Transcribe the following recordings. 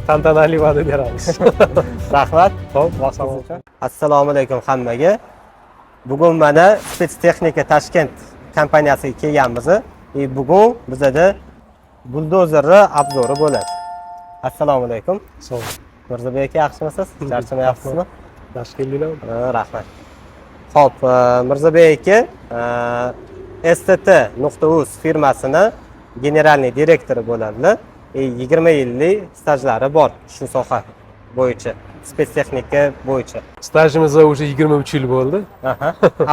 tantanali va'da beramiz. Rahmat. Xo'p, vaqtingiz uchun. Assalomu alaykum hammaga. Bugun mana Spetstexnika Toshkent kompaniyasiga kelganmiz. Bugun bizda buldozerni obzori bo'ladi. Assalomu alaykum. Sog' Mirzobek aka, yaxshimisiz? Charchamayapsizmi? Yaxshi keldinglar. Rahmat. Xo'p, Mirzobek aka, STT.uz firmasini generalniy direktori bo'ladilar. 20 yillik stajlari bor shu soha bo'yicha, spetstexnika bo'yicha. Stajimiz уже 23 yil bo'ldi.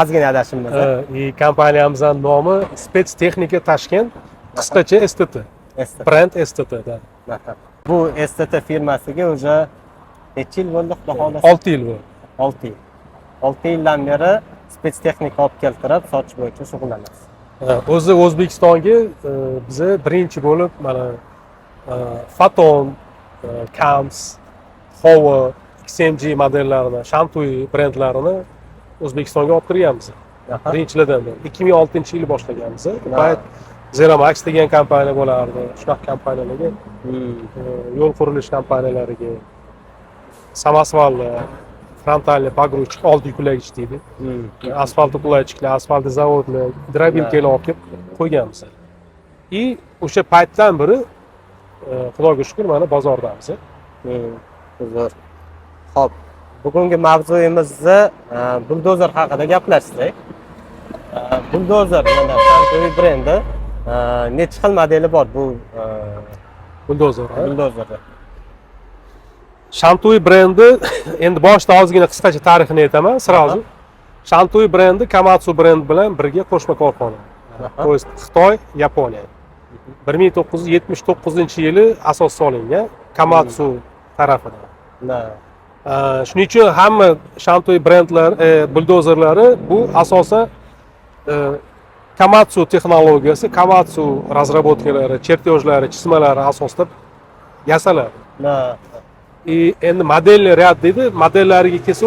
Ozgina adashimizda. Kompaniyamizning nomi Spetstexnika Toshkent, qisqacha STT. Brand STT da. Bu STT firmasiga уже necha yil bo'ldi, xudo xolasa? 6 yil bo'ldi. 6 yil. 6 yildan beri spetstexnika olib keltirib, sotish bo'yicha shug'ullanamiz. O'zi O'zbekistonga biz birinchi bo'lib mana Photon, Kams, Hover, XMG modellarini, Shantuy brendlarini O'zbekistonga olib kirganmiz. Birinchilardan beri 2006-yil boshlaganmiz. Bayt Zeramax degan kompaniya bo'lardi. Shunaqa kompaniyalarga, yo'l qurilish kompaniyalariga, samasvalli, frontalli pogruchik, old yuklagich deydi. Asfalt uqlaychilar, asfalt zavodlar, drobilkalar olib kelib qo'yganmiz. O'sha paytdan beri Xudoga shukr, mana bozordamiz. Zo'r. Xo'p, bugungi mavzuyimizni buldozer haqida gaplashsak. Buldozer mana Shantuy brendi necha xil modeli bor bu buldozer? Buldozerda. Shantuy brendi endi boshida ozgina qisqacha tarixini aytaman, sразу. Shantuy brendi Komatsu brend bilan birga qo'shma korxona. To есть Xitoy, Yaponiya. 1979-yili asos solingan Komatsu tarafidan. Shuning uchun hamma Shantuy brendlar, buldozerlari bu asosan Komatsu texnologiyasi, Komatsu razraботкалari, chertyojlari, chizmalari asosida yasaladi. Endi modelli rяд deydi, modellariga kelsa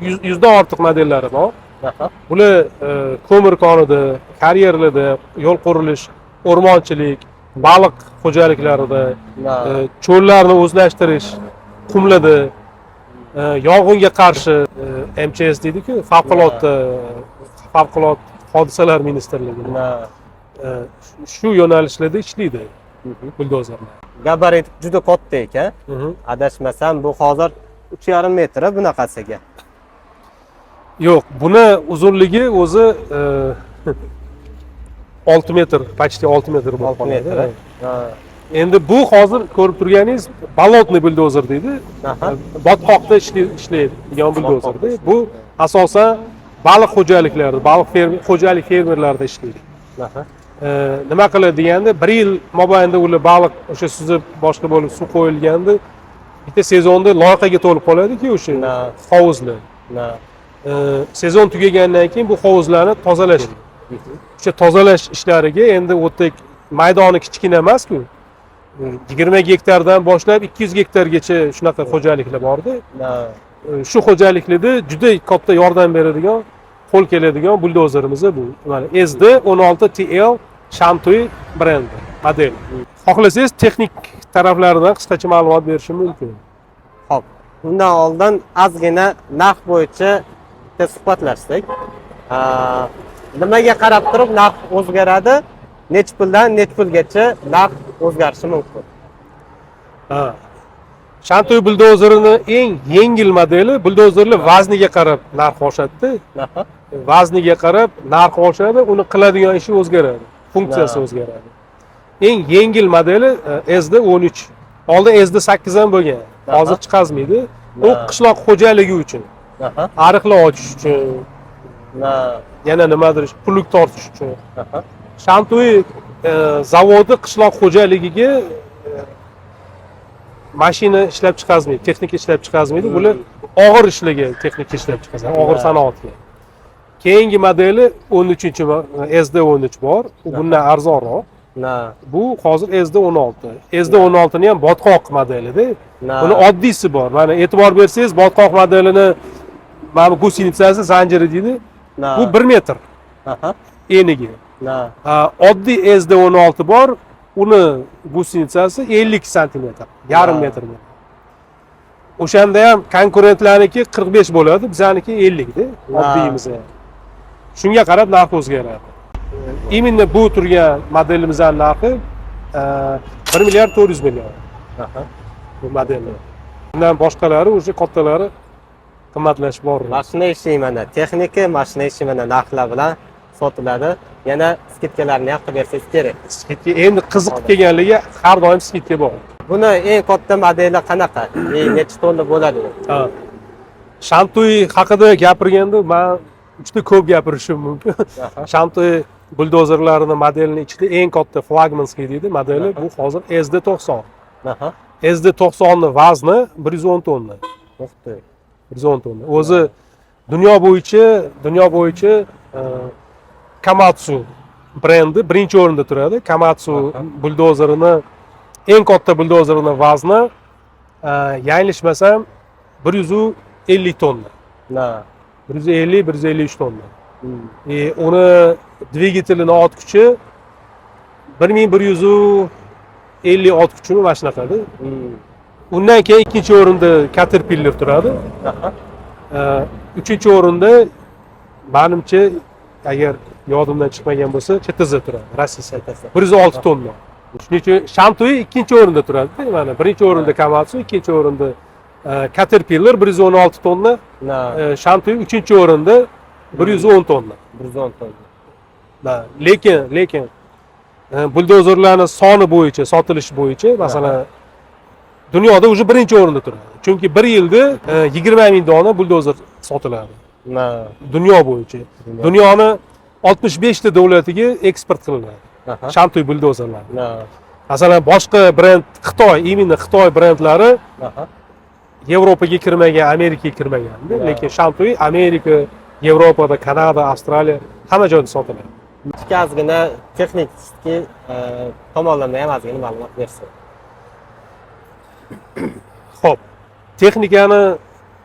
100 dan ortiq modellari bor. Bular ko'mir konida, karyerlarda, yo'l qurilish, o'rmonchilik, baliq xo'jaliklarida, cho'llarni o'zlashtirish, qumlarda, yong'inga qarshi MCS deydi-ku, favqulodda hodisalar ministrligi. Shu yo'nalishlarda ishlaydi buldozerlar. Gabarit juda katta ekan. Adashmasam bu hozir 3,5 metr bunaqasiga. Yo'q, buni uzunligi o'zi 6 metr, почти 6 metr bo'lib qoladi. Endi bu hozir ko'rib turganingiz bolotniy buldozer deydi. Botqoqda ishlaydigan buldozerda. Bu asosan baliq xo'jaliklarida, xo'jalik fermerlarida ishlaydi. Nima qiladi deganda, 1 yil mobaynida ular baliq o'sha suzib, boshqa bo'lib suv qo'yilganda bitta sezonda loyqaga to'lib qoladi-ku o'sha hovuzlar. Sezon tugagandan keyin bu hovuzlarni tozalash. O'sha tozalash ishlariga endi o'tdek maydoni kichkina emas-ku. 20 gektardan boshlab 200 gektargacha shunaqa xo'jaliklar bordi. Shu xo'jaliklarda juda katta yordam beradigan, qo'l keladigan buldozerimiz bu. Mana SD16TL Shantuy brendi model. Xohlasangiz texnik taraflaridan qisqacha ma'lumot berishim mumkin. Xo'p, bundan oldin ozgina narx bo'yicha suhbatlashsak. Nimaga qarab turib narx o'zgaradi? Necha puldan necha pulgacha narx o'zgarishi mumkin? Shantuy buldozerining eng yengil modeli buldozerlar vazniga qarab narx oshadi. Vazniga qarab narx oshadi, uni qiladigan ishi o'zgaradi, funksiyasi o'zgaradi. Eng yengil modeli SD13. Oldin SD8 ham bo'lgan. Hozir chiqazmaydi. U qishloq xo'jaligi uchun. Ariqlar ochish uchun. Yana nimadir pullik tortish uchun. Shantuy zavodi qishloq xo'jaligiga mashina ishlab chiqazmaydi, texnika ishlab chiqazmaydi. Bular og'ir ishlarga texnika ishlab chiqazadi, og'ir sanoatga. Keyingi modeli 13-chi SD13 bor, u bundan arzonroq. Bu hozir SD16. SD16 ni ham botqoq modelida. Buni oddiysi bor. Mana e'tibor bersangiz, botqoq modelini mana gusinitsasi zanjiri deydi. Bu 1 metr. Eniga. Oddiy SD16 bor, uni gussenitsasi 50 santimetr, yarim metr. O'shanda ham konkurentlarniki 45 bo'ladi, bizaniki 50 da, oddiyimiz. Shunga qarab narx o'zgaradi. Именно bu turgan modelimizning narxi 1 milliard 400 million. Bu modellar. Bundan boshqalari o'sha kattalari qimmatlashib bordi. Mashina ishi mana texnika, mashina ishi mana narxlar bilan sotiladi. Yana skidkalarni ham qilib bersangiz kerak. Skidka endi qiziqib kelganligi har doim skidka bor. Buni eng katta modeli qanaqa? Necha tonna bo'ladi? Shantuy haqida gapirganda men juda ko'p gapirishim mumkin. Shantuy buldozerlarining modelini ichida eng katta flagmanskiy deydi modeli bu hozir SD90. SD90 ning vazni 110 tonna. 110 tonna. O'zi dunyo bo'yicha Komatsu brendi birinchi o'rinda turadi. Komatsu buldozerining eng katta buldozerining vazni yanglishmasam 150 tonna. 150-153 tonna. Uni dvigatelining ot kuchi 1150 ot kuchini mana shunaqada. Undan keyin ikkinchi o'rinda Caterpillar turadi. Uchinchi o'rinda menimcha agar yodimdan chiqmagan bo'lsa CTZ turadi. Rossiya 106 tonna. Shuning uchun Shantuy ikkinchi o'rinda turadi. Mana birinchi o'rinda Komatsu, ikkinchi o'rinda Caterpillar 116 tonna. Shantuy uchinchi o'rinda 110 tonna. 110 tonna. Lekin buldozerlarning soni bo'yicha, sotilish bo'yicha, masalan, dunyoda уже birinchi o'rinda turadi. Chunki bir yilda 20 ming dona buldozer sotiladi. Dunyo bo'yicha. Dunyoning 65 ta davlatiga eksport qilinadi. Shantuy buldozerlar. Masalan, boshqa brend Xitoy, именно Xitoy brendlari Yevropaga kirmagan, Amerikaga kirmagan. Lekin Shantuy Amerika, Yevropada, Kanada, Avstraliya hamma joyda sotiladi. Ozgina texnik tomonlama ham ozgina ma'lumot bersin. Xo'p, texnikani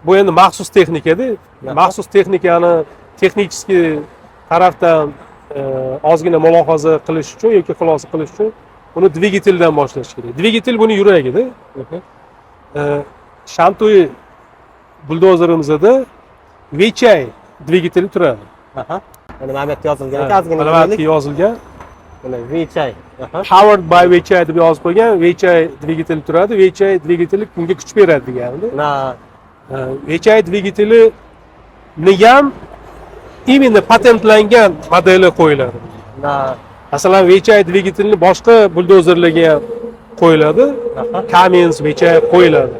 bu endi maxsus texnikada, maxsus texnikani texnический tarafdan ozgina mulohaza qilish uchun yoki xulosa qilish uchun uni dvigateldan boshlash kerak. Dvigatel buni yuragida. Shantuy buldozerimizda Weichai dvigateli turadi. Mana bu yerda yozilgan, ozgina mana bu yerda yozilgan. Mana Weichai. Powered by Weichai deb yozib qo'ygan. Weichai dvigateli turadi. Weichai dvigateli bunga kuch beradi degani. Weichai dvigateli ham именно patentlangan modeli qo'yiladi. Masalan, Weichai dvigatelini boshqa buldozerlarga ham qo'yiladi. Cummins, Weichai qo'yiladi.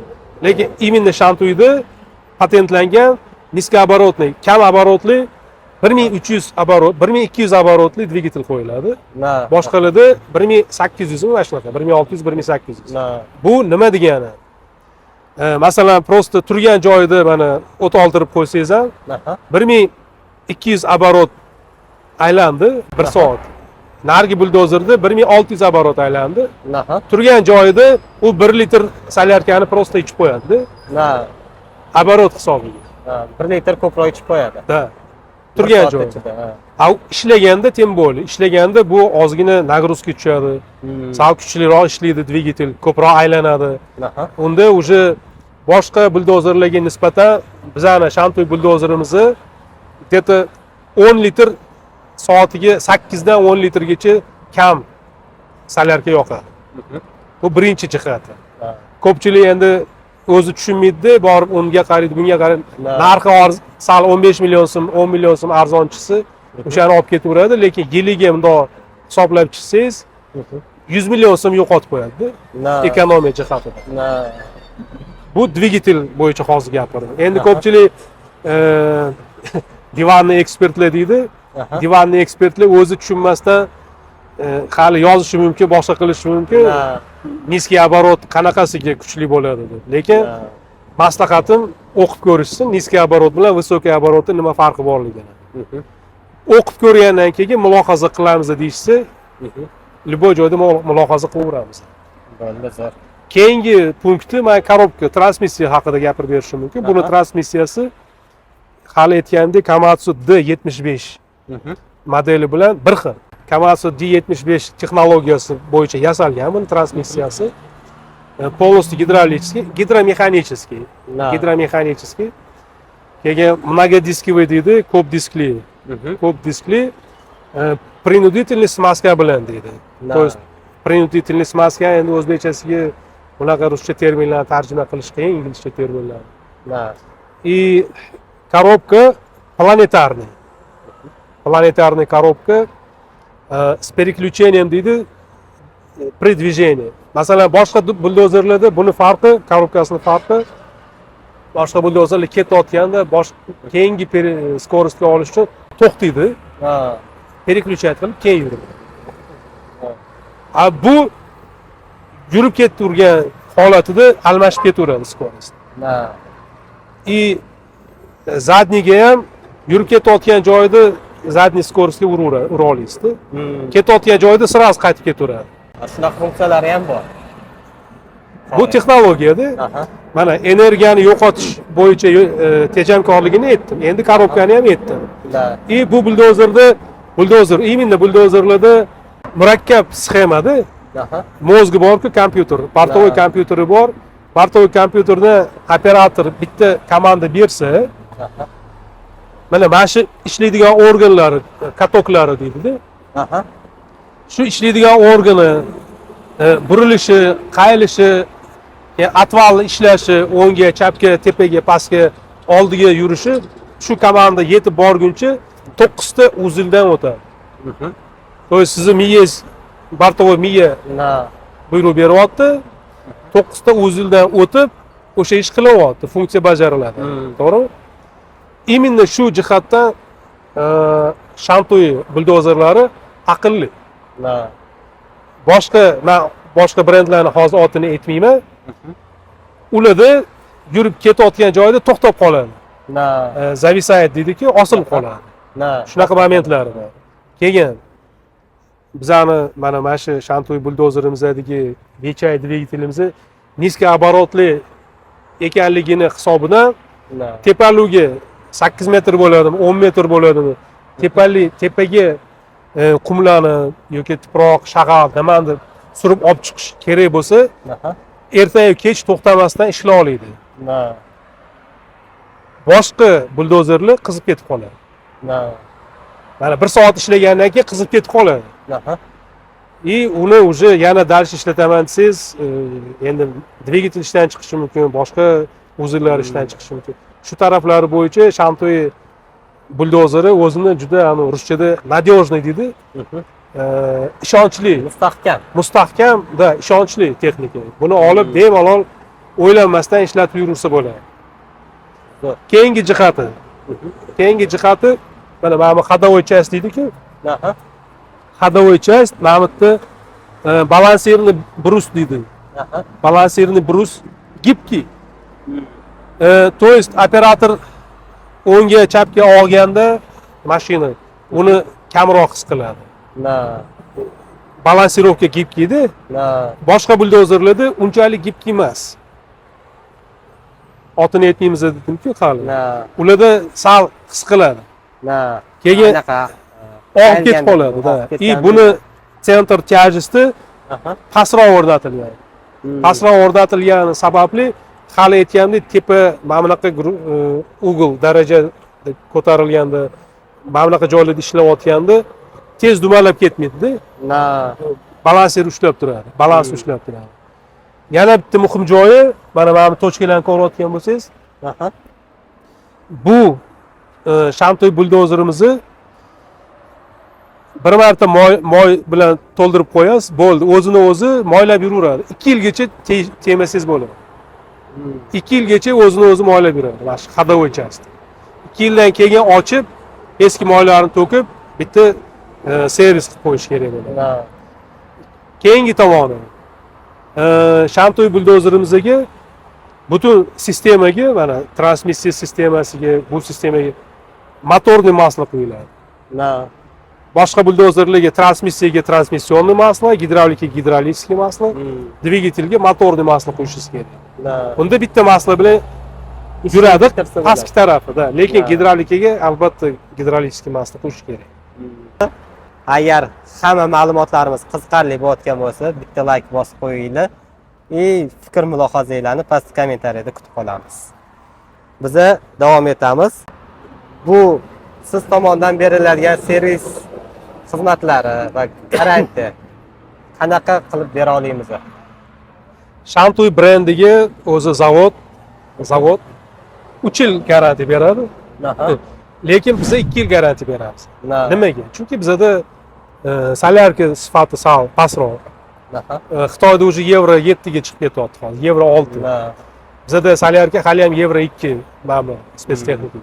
Lekin именно Shantuyda patentlangan niskoobоротный, kam оборотli 1300 оборот, 1200 оборотli dvigatel qo'yiladi. Boshqalarda 1800 mi mana shunaqa, 1600, 1800. Bu nima degani? Masalan, prosta turgan joyida mana o't oldirib qo'ysangiz ham 1200 оборот aylandi 1 soat. Nargi buldozerda 1600 оборот aylandi. Turgan joyida u 1 litr solyarkani prosta ichib qo'yadi. Оборот hisobiga. 1 litr ko'proq ichib qo'yadi. Turgan joyida. Ishlaganda tем более, ishlaganda bu ozgina nagruzka tushadi. Sal kuchliroq ishlaydi dvigatel, ko'proq aylanadi. Unda уже boshqa buldozerlarga nisbatan bizning Shantuy buldozerimizni где-то 10 litr soatiga 8 dan 10 litrgacha kam solyarka yoqadi. Bu birinchi jihati. Ko'pchilik endi o'zi tushunmaydi, borib unga qaraydi, bunga qaraydi. Narxi sal 15 million so'm, 10 million so'm arzonchisi o'shani olib ketaveradi, lekin yiliga bundoq hisoblab chiqsangiz 100 million so'm yo'qotib qo'yadi ekonomiya jihatidan. Bu dvigatel bo'yicha hozir gapirdim. Endi ko'pchilik divanni ekspertlar deydi. Divanni ekspertlar o'zi tushunmasdan hali yozishi mumkin, boshqa qilishi mumkin. Niskiy оборот qanaqasiga kuchli bo'ladi deb. Lekin maslahatim o'qib ko'rishsin, niskiy оборот bilan высокий оборотning nima farqi borligini. O'qib ko'rgandan keyin mulohaza qilamiz deyishsa, любой joyda mulohaza qilaveramiz. Keyingi punkti men korobka, transmissiya haqida gapirib berishim mumkin. Buni transmissiyasi hali aytgandek Komatsu D75 modeli bilan bir xil. Komatsu D75 texnologiyasi bo'yicha yasalgan buni transmissiyasi. Полностью gidromexanicheskiy. Gidromexanicheskiy. Keyin многодисковый deydi, ko'p diskli. Ko'p diskli принудительный smaska bilan deydi. То есть принудительный smaska endi o'zbekchasiga bunaqa ruscha terminlarni tarjima qilish qiyin, inglizcha terminlarni. И коробка планетарный. Планетарный коробка с переключением deydi при движении. Masalan, boshqa buldozerlarda buni farqi, korobkasini farqi boshqa buldozerlar ketayotganda keyingi skorostga olish uchun to'xtaydi. Переключать qilib keyin yuradi. Bu yurib ketib turgan holatida almashib ketaveradi skorost. И zadniga ham yurib ketayotgan joyida zadniy skorostga ura olasizda. Ketayotgan joyida sразу qaytib ketaveradi. Shunaqa funksiyalari ham bor. Bu texnologiyada mana energiyani yo'qotish bo'yicha tejamkorligini aytdim. Endi korobkani ham aytdim. И bu buldozer, именно buldozerlarda murakkab sxemada mozgi bor-ku, kompyuter, portovoy kompyuteri bor. Portovoy kompyuterni operator bitta komanda bersa, mana shu ishlaydigan organlari, katoklari deydi-da. Shu ishlaydigan organi burilishi, qayilishi, atvalni ishlashi, o'ngga, chapga, tepaga, pastga, oldiga yurishi shu komanda yetib borguncha 9 ta uzildan o'tadi. То есть sizni miyangiz bortovoy miya buyruq beryapti, 9 ta uzildan o'tib o'sha ish qilyapti, funksiya bajariladi. To'g'rimi? Именно shu jihatdan Shantoy buldozerlari aqlli. Boshqa brendlarni hozir otini aytmayman. Ularda yurib ketayotgan joyda to'xtab qoladi. Zavisayat deydi-ku, osilib qoladi. Shunaqa momentlari bor. Keyin bizani mana shu Shantoy buldozerimizdagi VCI dvigatelimizni niskooborotli ekanligini hisobidan tepalugi 8 metr bo'ladimi, 10 metr bo'ladimi? Tepaga qumlarni yoki tuproq, shag'al nimani surib olib chiqish kerak bo'lsa, ertayu kech to'xtamasdan ishlay oladi. Boshqa buldozerlar qizib ketib qoladi. Mana 1 soat ishlagandan keyin qizib ketib qoladi. И uni уже yana dalish ishlataman desangiz, endi dvigatel ishdan chiqishi mumkin, boshqa uzillar ishdan chiqishi mumkin. Shu taraflari bo'yicha Shantoy buldozeri o'zini juda ruschada надежный deydi. Ishonchli, mustahkam, ishonchli texnika. Buni olib bemalol o'ylanmasdan ishlatib yursa bo'ladi. Keyingi jihati mana bu ходовой часть deydi-ku. Ходовой часть, mana bu yerda balansirni brus deydi. Balansirni brus gibki. То есть operator o'ngga, chapga olganda mashina uni kamroq his qiladi. Balansirovka gibkida. Boshqa buldozerlarda unchalik gibki emas. Otini aytmaymiz dedim-ku hali. Ularda sal his qiladi. Keyin og'ib ketib qoladi-da. И buni center tяжести pastroq o'rnatilgan. Pastroq o'rnatilgani sababli hali aytganimdek tepa mana bunaqa ugl daraja ko'tarilganda, mana bunaqa joylarda ishlayotganda tez dumalab ketmaydi-da. Balansir ushlab turadi, balans ushlab turadi. Yana bitta muhim joyi, mana bu tochkalarni ko'rayotgan bo'lsangiz, bu Shantoy buldozerimizni bir marta moy bilan to'ldirib qo'yasiz, bo'ldi, o'zini o'zi moylab yuraveradi. 2 yilgacha tegmasangiz bo'ladi. 2 yilgacha o'zini o'zi moylab yuradi. Mana shu ходовой часть. 2 yildan keyin ochib, eski moylarni to'kib, bitta servis qilib qo'yish kerak bo'ladi. Keyingi tomoni Shantoy buldozerimizga butun sistemaga, mana transmissiya sistemasiga, bu sistemaga motorli masla quyiladi. Boshqa buldozerlarga transmissiyaga transmissionniy masla, gidravlikaga gidravlический masla, dvigatelga motorli masla qo'yishingiz kerak. Unda bitta masla bilan yuradi pastki tarafida, lekin gidravlikaga albatta gidravlический masla qo'yish kerak. Agar hamma ma'lumotlarimiz qiziqarli bo'layotgan bo'lsa, bitta like bosib qo'yinglar. Fikr mulohazanglarni pastki kommentariyada kutib qolamiz. Biza davom etamiz. Bu siz tomonidan beriladigan servis xizmatlari va garantiya qanaqa qilib bera olamiz? Shantuy brendiga o'zi zavod 3 yil garantiya beradi. Lekin biz 2 yil garantiya beramiz. Nimaga? Chunki bizada solyarka sifati sal pastroq. Xitoyda уже yevro 7 ga chiqib ketyapti hozir. Yevro 6. Bizada solyarka hali ham yevro 2 mana spetsexnika.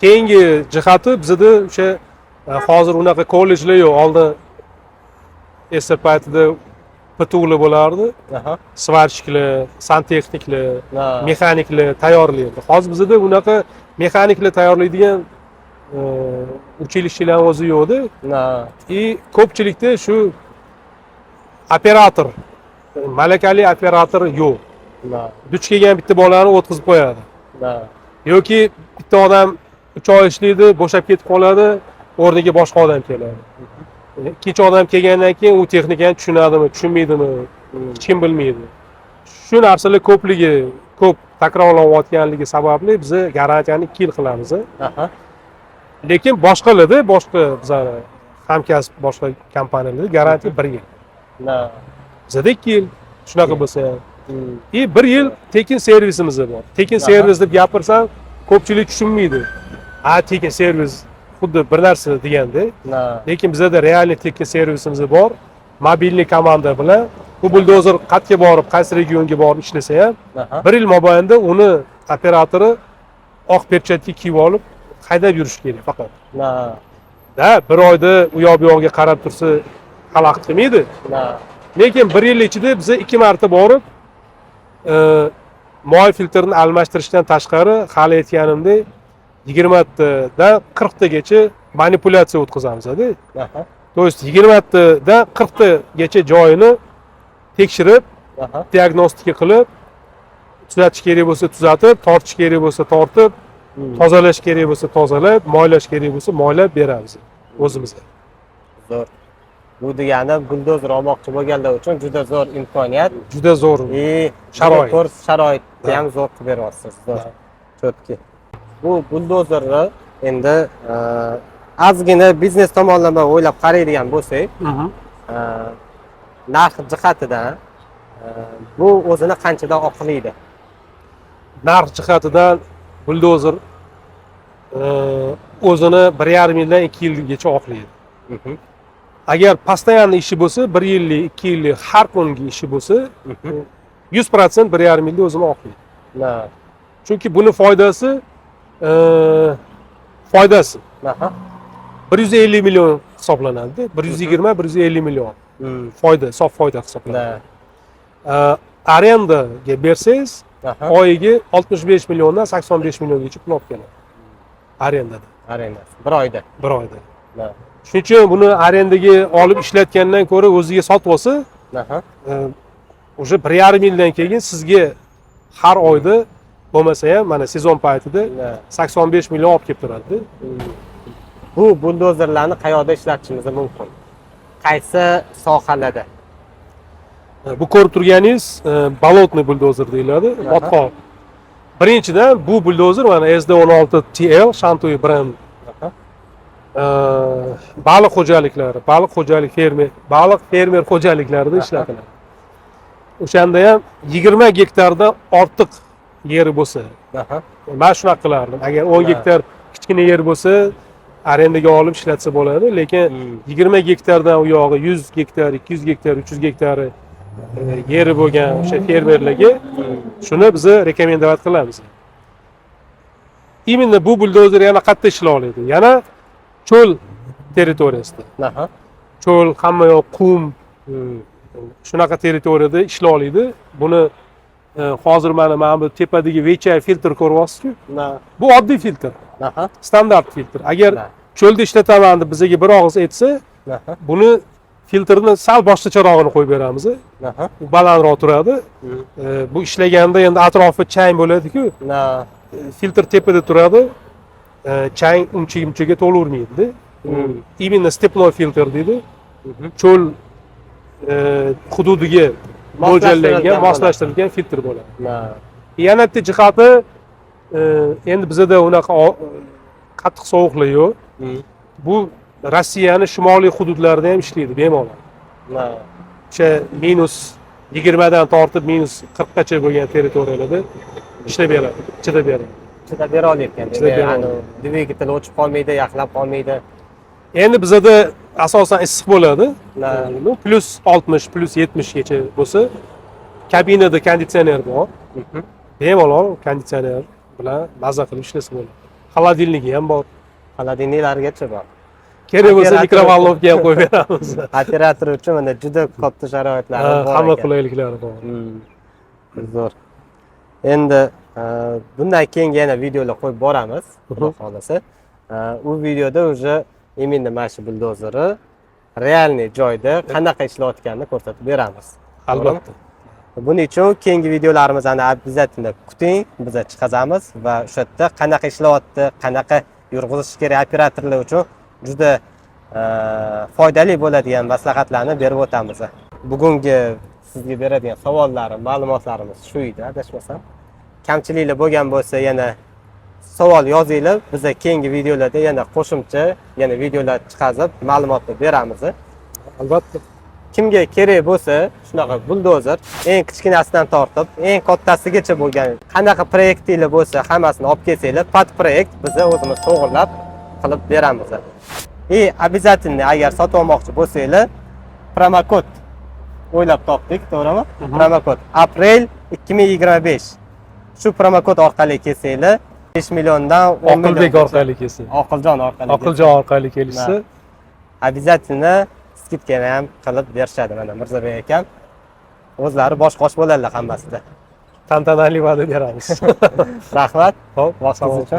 Keyingi jihati bizada o'sha hozir unaqa kollejlar yo'q. Oldin eski paytida PTUlar bo'lardi. Svarchiklar, santexniklar, mexaniklar tayyorlaydi. Hozir bizada unaqa mexaniklar tayyorlaydigan uchilishchilar o'zi yo'qdi. Ko'pchilikda shu operator, malakali operator yo'q. Duch kelgan bitta bolani o'tkazib qo'yadi. Yoki bitta odam 3 oy ishlaydi, bo'shab ketib qoladi, o'rniga boshqa odam keladi. Ikkinchi odam kelgandan keyin u texnikani tushunadimi, tushunmaydimi, hech kim bilmaydi. Shu narsalar ko'p takrorlanayotganligi sababli biz garantiyani 2 yil qilamiz. Lekin boshqa bizlar hamkasb boshqa kompaniyalarda garantiya 1 yil. Bizada 2 yil shunaqa bo'lsa, 1 yil tekin servisimiz bor. Tekin servis deb gapirsam, ko'pchilik tushunmaydi. Tekin servis xuddi bir narsa deganda. Lekin bizada realniy tekin servisimiz bor. Mobilniy komanda bilan bu buldozer qayerga borib, qaysi regionga borib ishlasa ham, 1 yil mobaynida uni operatori oq perchatga kiyib olib haydab yurish kerak faqat. Bir oyda u yoq bu yoqqa qarab tursa xalaqit qilmaydi. Lekin 1 yil ichida biz 2 marta borib moy filtrini almashtirishdan tashqari hali aytganimdek 20 tadan 40 tagacha manipulyatsiya o'tkazamiz-da. To есть 20 tadan 40 tagacha joyini tekshirib, diagnostika qilib, tuzatish kerak bo'lsa tuzatib, tortish kerak bo'lsa tortib, tozalash kerak bo'lsa tozalab, moylash kerak bo'lsa moylab beramiz o'zimizga. Zo'r. Bu degani buldozer olmoqchi bo'lganlar uchun juda zo'r imkoniyat, juda zo'r sharoit. Sharoitni ham zo'r qilib beryapsiz. Zo'r. Chotki. Bu buldozerni endi ozgina biznes tomonlama o'ylab qaraydigan bo'lsak, narx jihatidan bu o'zini qanchadan oqlaydi? Narx jihatidan buldozer o'zini 1,5 yildan 2 yilgacha oqlaydi. Agar постоянно ishi bo'lsa, 1 yillik, 2 yillik har kungi ishi bo'lsa, 100% 1,5 yilda o'zini oqlaydi. Chunki buni foydasi 150 million hisoblanadi. 120-150 million foyda, sof foyda hisoblanadi. Arendaga bersangiz, oyiga 65 milliondan 85 milliongacha pul olib keladi. Arendada. Bir oyda. Shuning uchun buni arendaga olib ishlatgandan ko'ra o'ziga sotib olsa, o'sha 1,5 yildan keyin sizga har oyda bo'lmasa ham mana sezon paytida 85 million olib kelib turadi. Bu buldozerlarni qayerda ishlatishimiz mumkin? Qaysi sohalarda? Bu ko'rib turganingiz bolotniy buldozer deyiladi, botqoq. Birinchidan bu buldozer mana SD16 TL Shantuy brend. Baliq xo'jaliklari, baliq fermer xo'jaliklarida ishlatiladi. O'shanda ham 20 gektardan ortiq yeri bo'lsa, men shunaqa qilardim. Agar 10 gektar kichkina yer bo'lsa, arendaga olib ishlatsa bo'ladi, lekin 20 gektardan u yog'i 100 gektar, 200 gektar, 300 gektar yeri bo'lgan o'sha fermerlarga shuni biz rekomendatsiya qilamiz. Именно bu buldozer yana qayerda ishlay oladi? Yana cho'l territoriyasida. Cho'l, hamma yoq qum, shunaqa territoriyada ishlay oladi. Buni hozir mana bu tepadagi VCI filtr ko'ryapsiz-ku? Bu oddiy filtr. Standart filtr. Agar cho'lda ishlataman deb bizga bir og'iz aytsa, buni filtrni sal boshqacharog'ini qo'yib beramiz. U balandroq turadi. Bu ishlaganda endi atrofi chang bo'ladi-ku. Filtr tepada turadi. Chang uncha-munchaga to'lavermaydi. Именно степной filtr deydi. Cho'l hududiga mo'ljallangan, moslashtirilgan filtr bo'ladi. Yana bitta jihati endi bizada unaqa qattiq sovuqlik yo'q. Bu Rossiyani shimoliy hududlarida ham ishlaydi bemalol. O'sha -20 dan tortib -40 gacha bo'lgan territoriyalarda ishlab beradi, chidab beradi. Chidab bera olayotgan. Dvigatel o'chib qolmaydi, yaxlab qolmaydi. Endi bizada asosan issiq bo'ladi. +60, +70 gacha bo'lsa, kabinada konditsioner bor. Bemalol konditsioner bilan maza qilib ishlasa bo'ladi. Xolodilnigi ham bor. Xolodilniklargacha bor. Kerak bo'lsa mikrovalnovka ham qo'yib beramiz. Operator uchun mana juda katta sharoitlar bor. Hamma qulayliklari bor. Zo'r. Endi bundan keyin yana videolar qo'yib boramiz, Xudo xolasa. U videoda уже именно mana shu buldozeri realniy joyda qanaqa ishlayotganini ko'rsatib beramiz. Albatta. Buning uchun keyingi videolarimizni обязательно kuting, biz chiqazamiz va o'sha yerda qanaqa ishlayapti, qanaqa yurg'izish kerak operatorlar uchun juda foydali bo'ladigan maslahatlarni berib o'tamiz. Bugungi sizga beradigan savollarim, ma'lumotlarimiz shu edi, adashmasam. Kamchiliklar bo'lgan bo'lsa yana savol yozinglar, biz keyingi videolarda yana qo'shimcha videolar chiqazib ma'lumotlar beramiz. Albatta. Kimga kerak bo'lsa, shunaqa buldozer eng kichkinasidan tortib, eng kattasigacha bo'lgan qanaqa proyektinglar bo'lsa, hammasini olib kelsanglar, pod proyekt biz o'zimiz to'g'irlab qilib beramiz. Обязательно agar sotib olmoqchi bo'lsanglar, promokod o'ylab topdik, to'g'rimi? Promokod aprel 2025. Shu promokod orqali kelsanglar, 5 milliondan 10 million. Oqilbek orqali kelsa. Oqiljon orqali kelsa, обязательно skidkani ham qilib berishadi mana Mirzabek akam. O'zlari bosh-qosh bo'ladilar hammasida. Tantanali va'da beramiz. Rahmat. Xo'p, vaqtingiz uchun.